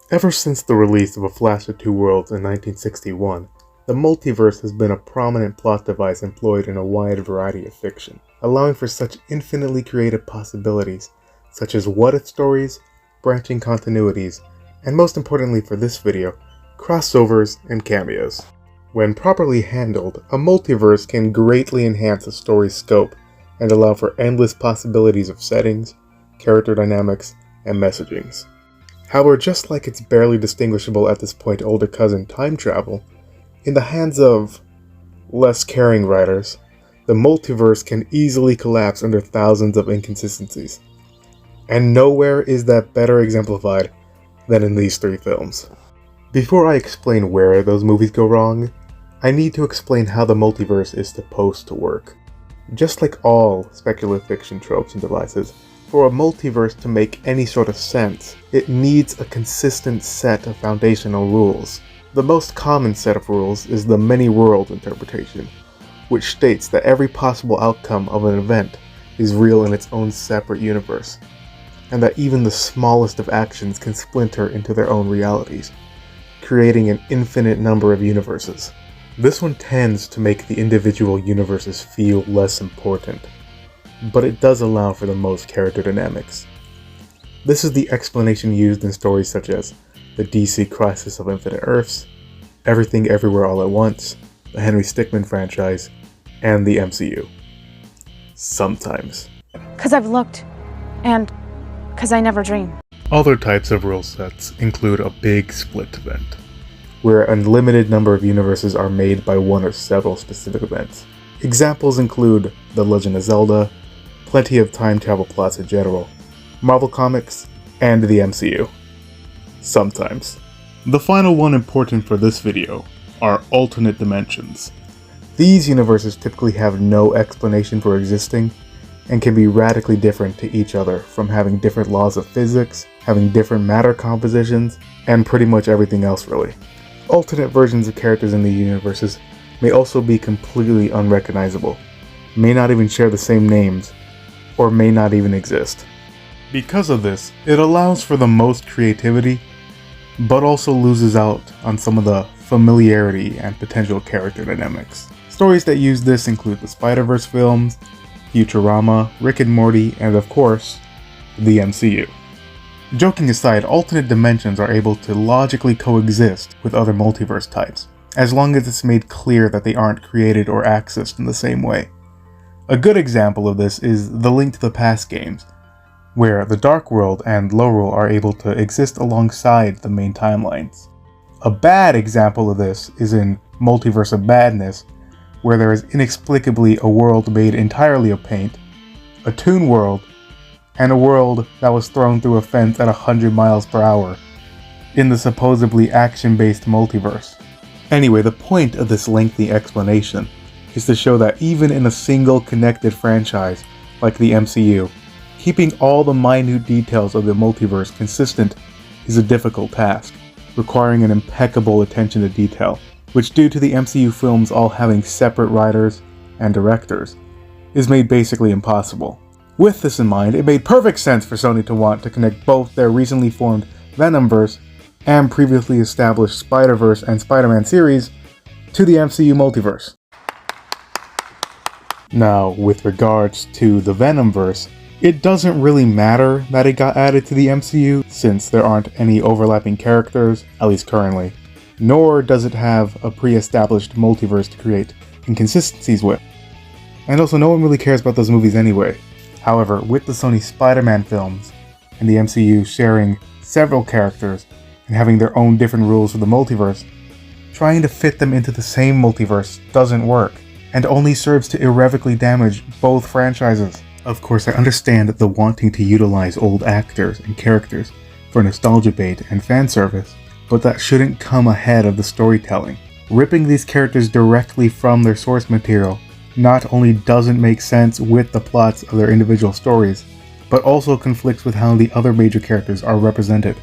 Ever since the release of A Flash of Two Worlds in 1961, the multiverse has been a prominent plot device employed in a wide variety of fiction, allowing for such infinitely creative possibilities, such as what-if stories, branching continuities, and most importantly for this video, crossovers and cameos. When properly handled, a multiverse can greatly enhance a story's scope and allow for endless possibilities of settings, character dynamics, and messagings. However, just like its barely distinguishable at this point older cousin time travel, in the hands of less caring writers, the multiverse can easily collapse under thousands of inconsistencies. And nowhere is that better exemplified than in these three films. Before I explain where those movies go wrong, I need to explain how the multiverse is supposed to work. Just like all speculative fiction tropes and devices, for a multiverse to make any sort of sense, it needs a consistent set of foundational rules. The most common set of rules is the many-world interpretation, which states that every possible outcome of an event is real in its own separate universe, and that even the smallest of actions can splinter into their own realities, creating an infinite number of universes. This one tends to make the individual universes feel less important, but it does allow for the most character dynamics. This is the explanation used in stories such as the DC Crisis of Infinite Earths, Everything Everywhere All at Once, the Henry Stickmin franchise, and the MCU. Sometimes. 'Cause I've looked, and 'cause I never dream. Other types of rule sets include a big split event, where an unlimited number of universes are made by one or several specific events. Examples include The Legend of Zelda, plenty of time travel plots in general, Marvel Comics, and the MCU. Sometimes. The final one important for this video are alternate dimensions. These universes typically have no explanation for existing and can be radically different to each other, from having different laws of physics, having different matter compositions, and pretty much everything else really. Alternate versions of characters in these universes may also be completely unrecognizable, may not even share the same names, or may not even exist. Because of this, it allows for the most creativity, but also loses out on some of the familiarity and potential character dynamics. Stories that use this include the Spider-Verse films, Futurama, Rick and Morty, and of course, the MCU. Joking aside, alternate dimensions are able to logically coexist with other multiverse types, as long as it's made clear that they aren't created or accessed in the same way. A good example of this is the Link to the Past games, where the Dark World and Lorule are able to exist alongside the main timelines. A bad example of this is in Multiverse of Madness, where there is inexplicably a world made entirely of paint, a Toon World, and a world that was thrown through a fence at 100 miles per hour in the supposedly action-based multiverse. Anyway, the point of this lengthy explanation is to show that even in a single connected franchise like the MCU, keeping all the minute details of the multiverse consistent is a difficult task, requiring an impeccable attention to detail, which due to the MCU films all having separate writers and directors, is made basically impossible. With this in mind, it made perfect sense for Sony to want to connect both their recently formed Venomverse and previously established Spider-Verse and Spider-Man series to the MCU multiverse. Now, with regards to the Venomverse, it doesn't really matter that it got added to the MCU, since there aren't any overlapping characters, at least currently, nor does it have a pre-established multiverse to create inconsistencies with. And also, no one really cares about those movies anyway. However, with the Sony Spider-Man films and the MCU sharing several characters and having their own different rules for the multiverse, trying to fit them into the same multiverse doesn't work, and only serves to irrevocably damage both franchises. Of course, I understand the wanting to utilize old actors and characters for nostalgia bait and fan service, but that shouldn't come ahead of the storytelling. Ripping these characters directly from their source material not only doesn't make sense with the plots of their individual stories, but also conflicts with how the other major characters are represented.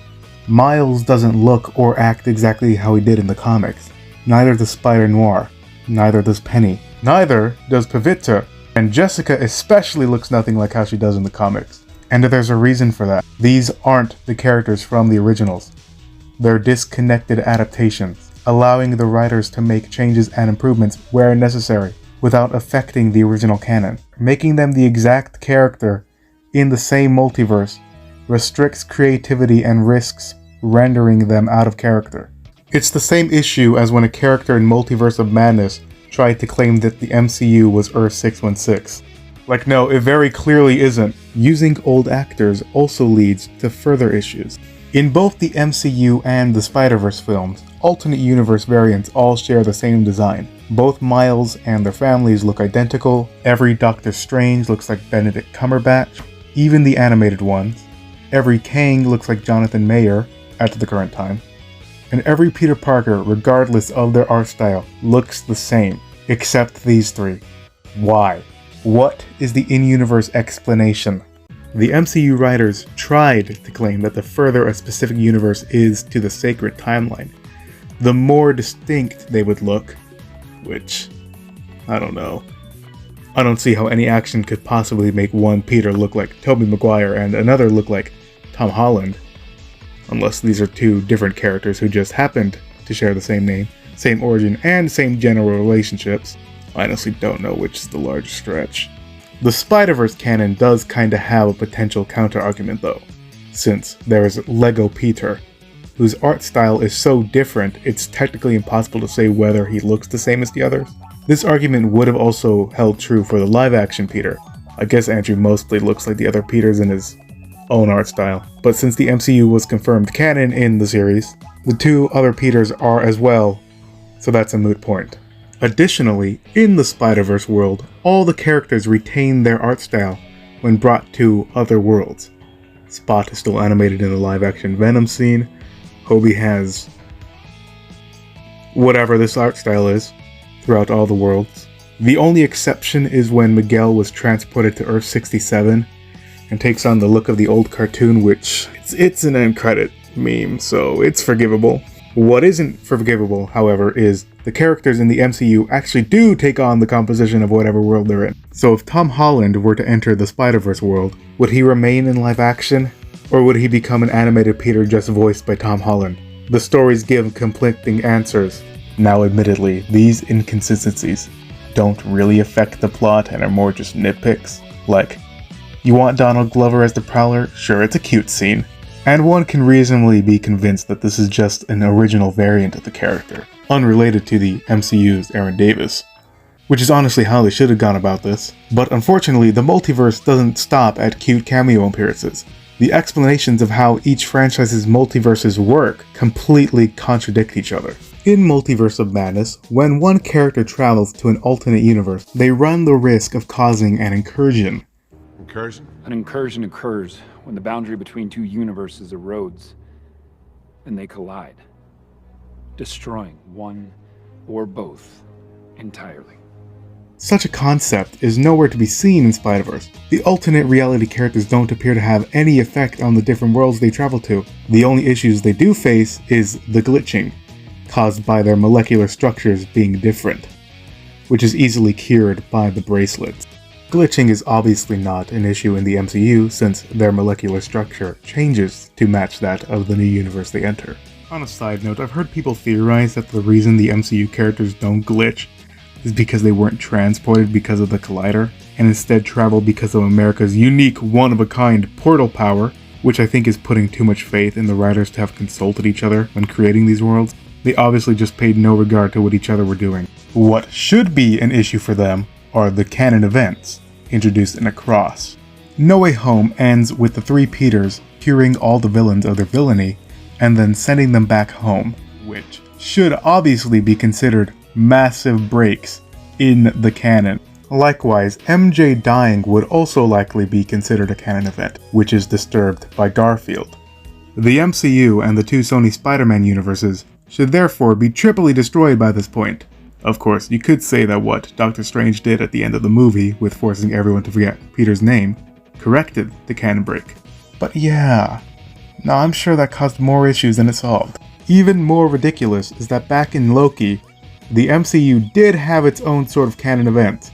Miles doesn't look or act exactly how he did in the comics. Neither does Spider-Noir. Neither does Penny. Neither does Pavitra. And Jessica especially looks nothing like how she does in the comics. And there's a reason for that. These aren't the characters from the originals. They're disconnected adaptations, allowing the writers to make changes and improvements where necessary without affecting the original canon. Making them the exact character in the same multiverse restricts creativity and risks rendering them out of character. It's the same issue as when a character in Multiverse of Madness tried to claim that the MCU was Earth 616. Like, no, it very clearly isn't. Using old actors also leads to further issues. In both the MCU and the Spider-Verse films, alternate universe variants all share the same design. Both Miles and their families look identical, every Doctor Strange looks like Benedict Cumberbatch, even the animated ones. Every Kang looks like Jonathan Mayer, at the current time. And every Peter Parker, regardless of their art style, looks the same, except these three. Why? What is the in-universe explanation? The MCU writers tried to claim that the further a specific universe is to the sacred timeline, the more distinct they would look, which, I don't know. I don't see how any action could possibly make one Peter look like Tobey Maguire and another look like Tom Holland, unless these are two different characters who just happened to share the same name, same origin, and same general relationships. I honestly don't know which is the largest stretch. The Spider-Verse canon does kinda have a potential counter-argument though, since there is Lego Peter, whose art style is so different it's technically impossible to say whether he looks the same as the others. This argument would have also held true for the live-action Peter. I guess Andrew mostly looks like the other Peters in his own art style, but since the MCU was confirmed canon in the series, the two other Peters are as well, so that's a moot point. Additionally, in the Spider-Verse world, all the characters retain their art style when brought to other worlds. Spot is still animated in the live-action Venom scene, Hobie has whatever this art style is throughout all the worlds. The only exception is when Miguel was transported to Earth 67 and takes on the look of the old cartoon, which it's an end credit meme, so it's forgivable. What isn't forgivable, however, is the characters in the MCU actually do take on the composition of whatever world they're in. So if Tom Holland were to enter the Spider-Verse world, would he remain in live action? Or would he become an animated Peter just voiced by Tom Holland? The stories give conflicting answers. Now admittedly, these inconsistencies don't really affect the plot and are more just nitpicks. Like, you want Donald Glover as the Prowler? Sure, it's a cute scene. And one can reasonably be convinced that this is just an original variant of the character, unrelated to the MCU's Aaron Davis. Which is honestly how they should have gone about this. But unfortunately, the multiverse doesn't stop at cute cameo appearances. The explanations of how each franchise's multiverses work completely contradict each other. In Multiverse of Madness, when one character travels to an alternate universe, they run the risk of causing an incursion. Incursion? An incursion occurs when the boundary between two universes erodes and they collide, destroying one or both entirely. Such a concept is nowhere to be seen in Spider-Verse. The alternate reality characters don't appear to have any effect on the different worlds they travel to. The only issues they do face is the glitching, caused by their molecular structures being different, which is easily cured by the bracelets. Glitching is obviously not an issue in the MCU since their molecular structure changes to match that of the new universe they enter. On a side note, I've heard people theorize that the reason the MCU characters don't glitch is because they weren't transported because of the collider, and instead travel because of America's unique one-of-a-kind portal power, which I think is putting too much faith in the writers to have consulted each other when creating these worlds. They obviously just paid no regard to what each other were doing. What should be an issue for them are the canon events introduced in Across. No Way Home ends with the three Peters curing all the villains of their villainy and then sending them back home, which should obviously be considered massive breaks in the canon. Likewise, MJ dying would also likely be considered a canon event, which is disturbed by Garfield. The MCU and the two Sony Spider-Man universes should therefore be triply destroyed by this point. Of course, you could say that what Doctor Strange did at the end of the movie with forcing everyone to forget Peter's name corrected the canon break. But yeah, now I'm sure that caused more issues than it solved. Even more ridiculous is that back in Loki, the MCU did have its own sort of canon event,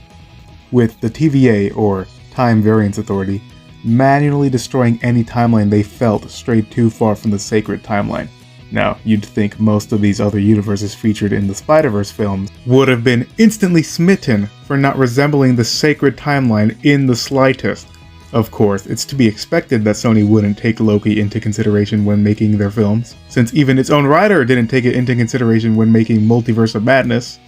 with the TVA, or Time Variance Authority, manually destroying any timeline they felt strayed too far from the sacred timeline. Now, you'd think most of these other universes featured in the Spider-Verse films would have been instantly smitten for not resembling the sacred timeline in the slightest. Of course, it's to be expected that Sony wouldn't take Loki into consideration when making their films, since even its own writer didn't take it into consideration when making Multiverse of Madness.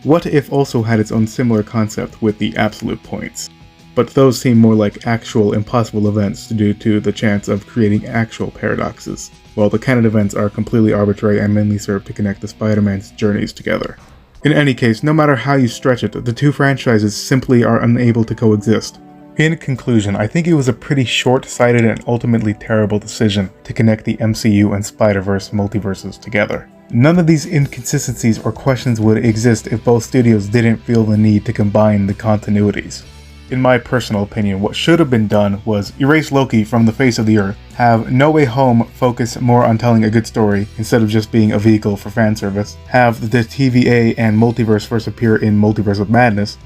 What If also had its own similar concept with the absolute points, but those seem more like actual impossible events due to the chance of creating actual paradoxes, while the canon events are completely arbitrary and mainly serve to connect the Spider-Man's journeys together. In any case, no matter how you stretch it, the two franchises simply are unable to coexist. In conclusion, I think it was a pretty short-sighted and ultimately terrible decision to connect the MCU and Spider-Verse multiverses together. None of these inconsistencies or questions would exist if both studios didn't feel the need to combine the continuities. In my personal opinion, what should have been done was erase Loki from the face of the earth, have No Way Home focus more on telling a good story instead of just being a vehicle for fan service, have the TVA and Multiverse first appear in Multiverse of Madness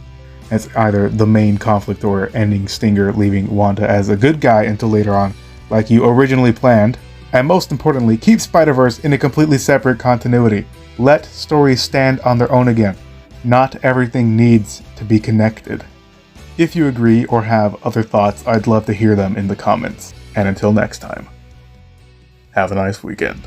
as either the main conflict or ending stinger, leaving Wanda as a good guy until later on, like you originally planned, and most importantly, keep Spider-Verse in a completely separate continuity. Let stories stand on their own again. Not everything needs to be connected. If you agree or have other thoughts, I'd love to hear them in the comments. And until next time, have a nice weekend.